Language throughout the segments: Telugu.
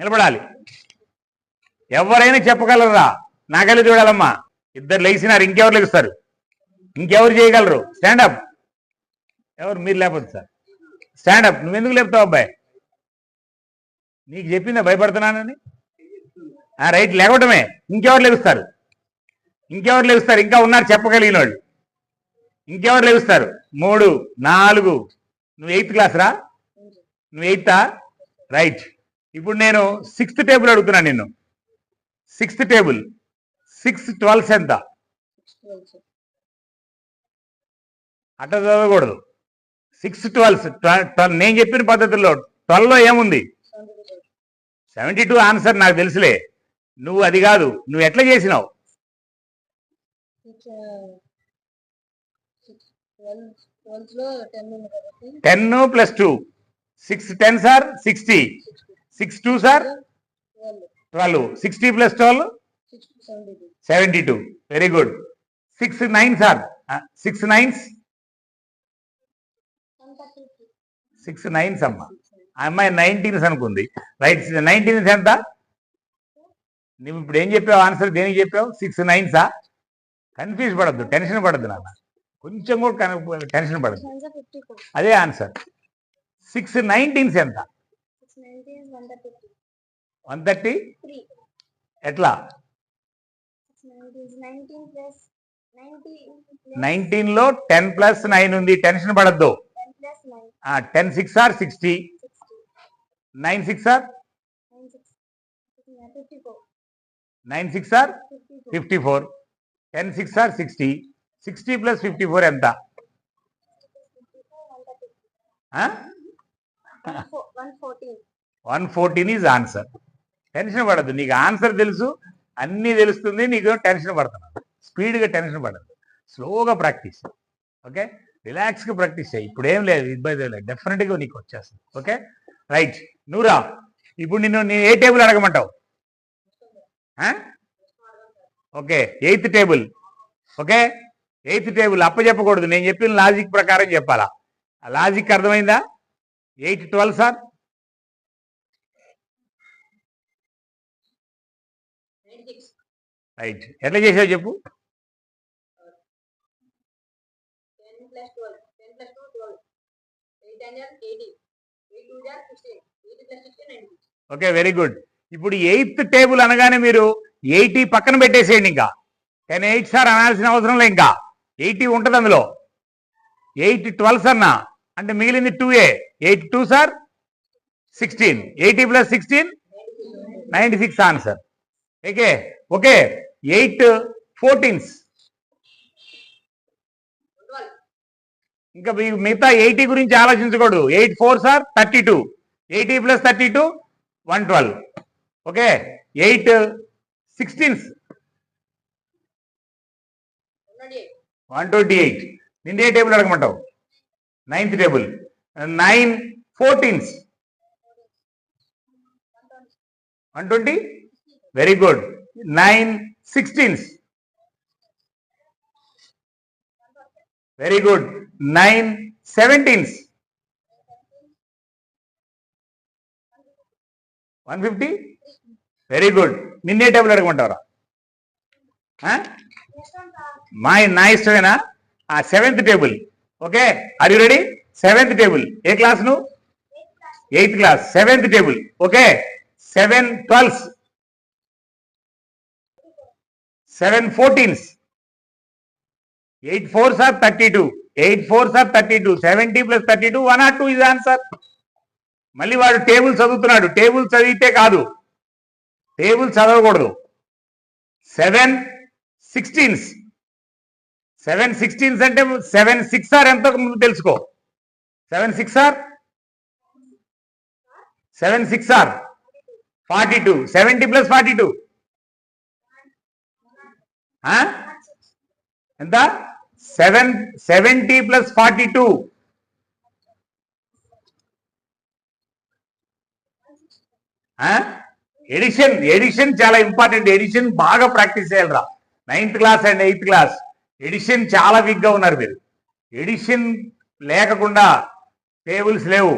నిలబడాలి. ఎవరైనా చెప్పగలరా? నాకెళ్ళి చూడాలమ్మా. ఇద్దరు లేచినారు, ఇంకెవరు లెగుస్తారు? ఇంకెవరు చేయగలరు? స్టాండప్. ఎవరు? మీరు లేకపోతే సార్ స్టాండప్. నువ్వెందుకు లేపుతావు అబ్బాయి? నీకు చెప్పిందా భయపడుతున్నానని? రైట్, లేవటమే. ఇంకెవరు లెగుస్తారు? ఇంకెవరు లెగుస్తారు? ఇంకా ఉన్నారు చెప్పగలిగిన వాళ్ళు. ఇంకెవరు లెగుస్తారు? 3, 4. నువ్వు 8th క్లాస్ రా? నువ్వు 8th? రైట్. ఇప్పుడు నేను 6th టేబుల్ అడుగుతున్నాను నిన్ను. 6th టేబుల్ 6 12 ఎంత? అట్లా చదవకూడదు. 6 12 నేను చెప్పిన పద్ధతిలో 12లో ఏముంది? 72 ఆన్సర్ నాకు తెలుసులే. నువ్వు అది కాదు, నువ్వు ఎట్లా చేసినావు? 10 + 2 6 10 sir 60. 6 2 sir 12. 60 + 12 72. Very good. 6 9 sir 6 9s 6 9s అమ్మా. ఆ అమ్మాయి 19s అనుకుంది. రైట్. 19s ఎంత? నువ్వు ఇప్పుడు ఏం చెప్పావు? ఆన్సర్ దేనికి చెప్పావు? 6 9s. కన్ఫ్యూజ్ పడద్దు, టెన్షన్ పడద్దు నాన్న. కొంచెం కూడా టెన్షన్ పడద్దు. అదే ఆన్సర్. 6 19s ఎంత? 130. ఎట్లా? 19లో 10 + 9 ఉంది. టెన్షన్ పడద్దు. 10 6 ఆర్ 60. 9 6 are 9 6 are 54. 10 6 ఆర్ 60. 60 + 54 ఎంత? 114 ఈజ్ ఆన్సర్. టెన్షన్ పడద్దు. నీకు ఆన్సర్ తెలుసు, అన్నీ తెలుస్తుంది, నీకు టెన్షన్ పడుతున్నావు. స్పీడ్గా టెన్షన్ పడద్దు, స్లోగా ప్రాక్టీస్. ఓకే, రిలాక్స్గా ప్రాక్టీస్ చేయి. ఇప్పుడు ఏం లేదు, ఇబ్బంది లేదు, డెఫినెట్గా నీకు వచ్చేస్తుంది. Okay right. నువ్వురా. ఇప్పుడు నేను ఏ టేబుల్ అడగమంటావు? Okay, 8th table. Okay, 8th table అప్పచెప్పకూడదు, నేను చెప్పిన లాజిక్ ప్రకారం చెప్పాలా. ఆ లాజిక్ అర్థమైందా? 8 12 సార్. రైట్. ఎట్లా చేసావు చెప్పు? 10 + 12 10 + 2 12 8 and 80 8 2 16 8 + 16 90. Okay, very good. ఇప్పుడు 8th టేబుల్ అనగానే మీరు 80 పక్కన పెట్టేసేయండి. ఇంకా 10 8 సార్ అనాల్సిన అవసరం లేదు. ఇంకా 80 ఉంటుంది అందులో. 8 12 అన్నా అంటే మిగిలింది 2a. 8 2 sir 16. 80 + 16 96 answer. Okay okay. 8 14s. ఇంకా మిగతా 80 గురించి ఆలోచించకూడదు. 8 4 సార్ 32. 80 + 32 112. Okay, 8 16s 128. నిన్ను ఏ టేబుల్ అడగమంటావు? 9th table. 9 14s 120. Very good. 9 16s. Very good. 9 17s 150. Very good. నిన్నే టేబుల్ అడగమంటారా? నా ఇష్టమేనా? 7th table. Okay, are you ready? 7th table. ఏ క్లాస్ నువ్వు? 8th class. 7th table. Okay, 7 12s 7 14s. 8 4s are 32. 8 4s are 32. 70 + 32 102 is answer. మళ్ళీ వాడు టేబుల్ చదువుతున్నాడు. టేబుల్ చదివితే కాదు, టేబుల్ చదవకూడదు. 7 16s. 7 16s అంటే 7 6 ఆర్ ఎంతో ముందు తెలుసుకో. 7 6 ఆర్ 7 6 ఆర్ 42. 70 + 42 ఎంత? 70 + 42 ఎడిషన్ చాలా ఇంపార్టెంట్. ఎడిషన్ బాగా ప్రాక్టీస్ చేయాలరా. 9th class and 8th class edition చాలా వీక్గా ఉన్నారు మీరు. ఎడిషన్ లేకుండా టేబుల్స్ లేవు.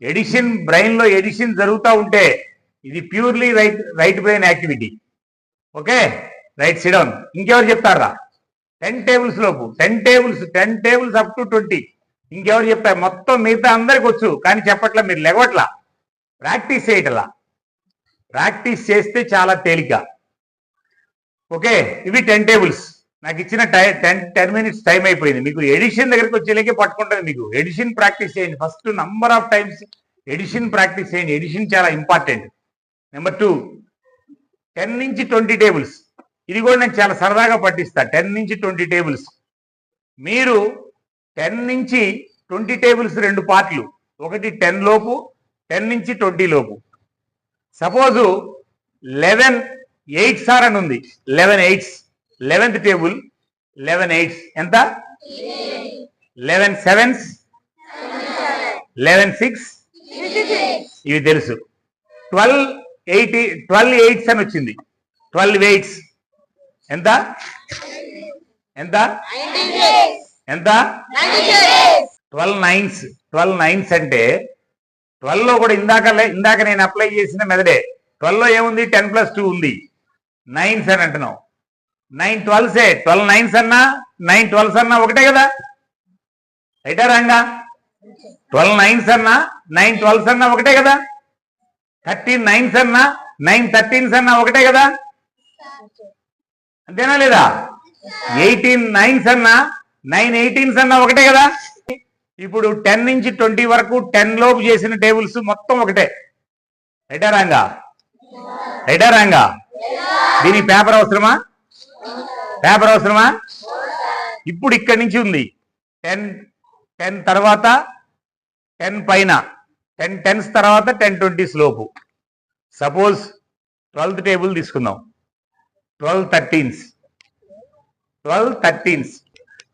ఎడిషన్ బ్రెయిన్లో ఎడిషన్ జరుగుతూ ఉంటే ఇది purely right brain activity. Okay, right SIT down. ఇంకెవరు చెప్తారా 10 tables లోపు? 10 tables అప్ టు 20. ఇంకెవరు చెప్తారు? మొత్తం మిగతా అందరికి వచ్చు, కానీ చెప్పట్లా, మీరు లెగవట్లా. ప్రాక్టీస్ చేయటలా. ప్రాక్టీస్ చేస్తే చాలా తేలిక. ఓకే, ఇవి 10 tables. నాకు ఇచ్చిన 10 minutes టైం అయిపోయింది. మీకు ఎడిషన్ దగ్గరికి వచ్చేలాగే పట్టుకుంటుంది. మీకు ఎడిషన్ ప్రాక్టీస్ చేయండి. First number of times addition practice చేయండి. ఎడిషన్ చాలా ఇంపార్టెంట్. నెంబర్ 2, 10 నుంచి 20 tables. ఇది కూడా నేను చాలా సరదాగా పట్టిస్తా. 10 నుంచి 20 tables. మీరు 10 నుంచి 20 tables 2 పార్ట్లు. ఒకటి 10 లోపు, 10 నుంచి 20 లోపు. సపోజు 11 8s అని ఉంది. 11 8s, 11th table 11 8s ఎంత? 11 7s, 11 6, ఇవి తెలుసు. 12 8s అని వచ్చింది. 12 8s ఎంత? ఎంత? ఎంత? 12 9s అంటే 12 లో కూడా ఇందాక నేను అప్లై చేసిన మెథడే. 12 లో ఏముంది? 10 + 2 ఉంది. 9s అని అంటున్నావు. 9 12s 12 9s అన్నా 9 12s అన్నా ఒకటే కదా? రైటా రాంగా? 12 9s అన్నా 9 12s అన్నా ఒకటే కదా? 13 9s అన్నా 9 13s అన్నా ఒకటే కదా? అంతేనా లేదా? 18 9s అన్నా 9 18s అన్నా ఒకటే కదా? ఇప్పుడు 10 నుంచి 20 వరకు 10 లోపు చేసిన టేబుల్స్ మొత్తం ఒకటే. రైటా రాంగా? రైటా రాంగా? దీనికి పేపర్ అవసరమా? పేపర్ అవసరమా? ఇప్పుడు ఇక్కడి నుంచి ఉంది 10 తర్వాత 10 పైన 10 10s తర్వాత 10 20s లోపు. సపోజ్ 12th టేబుల్ తీసుకుందాం. 12 13s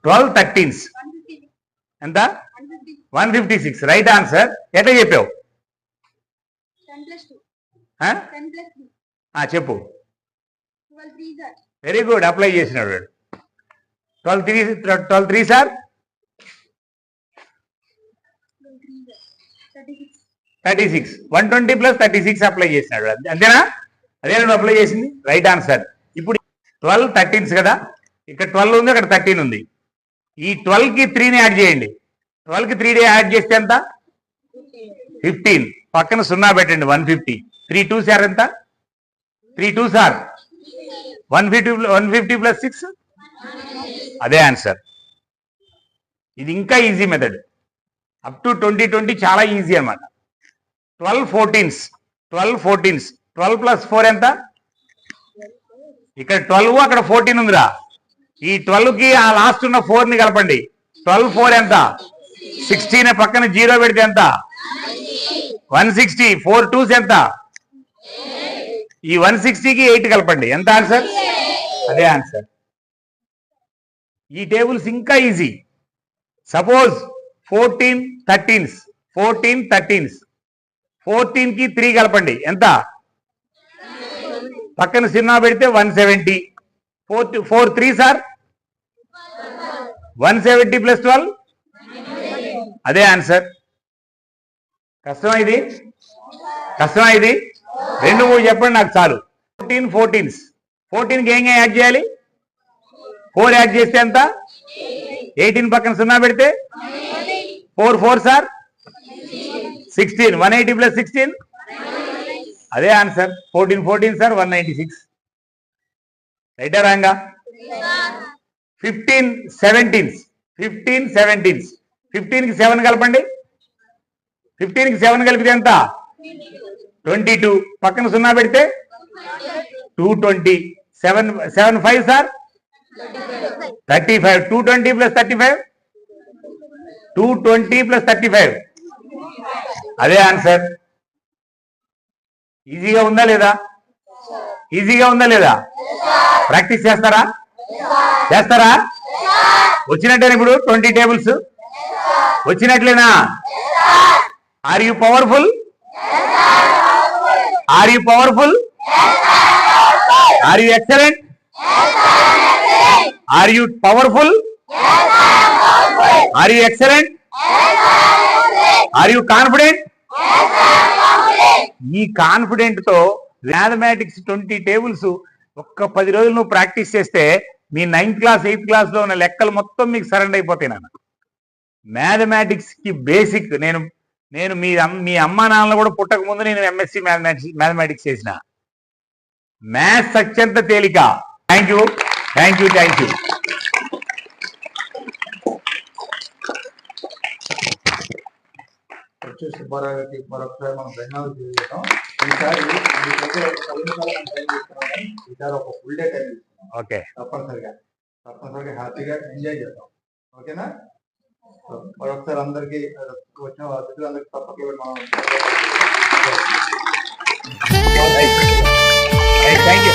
12 13s ఎంత? 156. Right answer. ఎట్లా చెప్పావు? 10 + 2 చెప్పు. 12 3s are. Very good, apply చేసినాడు వాడు. 12 3s are 36. 120 + 36 అప్లై చేసినాడు. అంతేనా? అదే నువ్వు అప్లై చేసింది. Right answer. ఇప్పుడు 12 13s కదా? ఇక్కడ 12 ఉంది, అక్కడ 13 ఉంది. ఈ 12కి 3ని యాడ్ చేయండి. 12కి 3 యాడ్ చేస్తే ఎంత? 15. పక్కన 0 పెట్టండి. 150. 3 2s are ఎంత? 3 2s are 150 + 6. అదే ఆన్సర్. ఇది ఇంకా ఈజీ మెథడ్. అప్ టు 2020 చాలా ఈజీ అన్నమాట. 12 14s 12 + 4 ఎంత? ఇక్కడ 12, అక్కడ 14 ఉందిరా. ఈ 12కి ఆ లాస్ట్ ఉన్న 4ని కలపండి. 12 4 ఎంత? 16. పక్కన 0 పెడితే ఎంత? 160. 4 2s ఎంత? ఈ 160కి 8 కలపండి. ఎంత ఆన్సర్? అదే ఆన్సర్. ఈ టేబుల్స్ ఇంకా ఈజీ. సపోజ్ 14 13s 14కి 3 కలపండి. ఎంత? పక్కన 0 పెడితే 170. 4 3s are 170 + 12. అదే ఆన్సర్. కష్టమా ఇది? కష్టమా ఇది? 2 3 చెప్పండి నాకు చాలు. 14s 14కి ఏం యాడ్ చేయాలి? 4 యాడ్ చేస్తే ఎంత? 18. పక్కన 0 పెడితే 4 4s are 16. 180 + 16. అదే ఆన్సర్. 14 14s are 196. రైటా రాంగా? 15 17s 15కి 7 కలపండి. 15కి 7 కలిపితే ఎంత? 22. పక్కన 0 పెడితే 220. 7 5s are 35. 220 + 35. 220 + 35. అదే ఆన్సర్. ఈజీగా ఉందా లేదా? ఈజీగా ఉందా లేదా? ప్రాక్టీస్ చేస్తారా? చేస్తారా? వచ్చినట్టేనా ఇప్పుడు 20 టేబుల్స్? వచ్చినట్లేనా? Are you powerful? Are you powerful? Are you excellent? Are you powerful? Are you excellent? Are you confident? ఈ కాన్ఫిడెంట్ తో మ్యాథమెటిక్స్ 20 టేబుల్స్ ఒక్క 10 రోజులు నువ్వు ప్రాక్టీస్ చేస్తే మీ 9th క్లాస్ 8th క్లాస్ లో ఉన్న లెక్కలు మొత్తం మీకు సరెండర్ అయిపోతాయి నాన్న. మ్యాథమెటిక్స్ కి బేసిక్ నేను మీ అమ్మా నాన్నలు కూడా పుట్టక ముందు నేను ఎంఎస్సి మ్యాథమెటిక్స్ చేసిన. మ్యాథ్స్ అత్యంత తేలిక. Thank you. వచ్చే సుబ్బారావు గారికి మరొకసారి మనం ధన్యవాదాలు తెలియజేస్తాం. ఈసారి ఈసారి ఒక ఫుల్ డే టైం ఇస్తున్నాం. ఓకే, తప్పనిసరిగా హ్యాపీగా ఎంజాయ్ చేద్దాం. ఓకేనా? మరొకసారి అందరికి వచ్చిన అతిథులందరికీ తప్పకుండా మనం థ్యాంక్ యూ.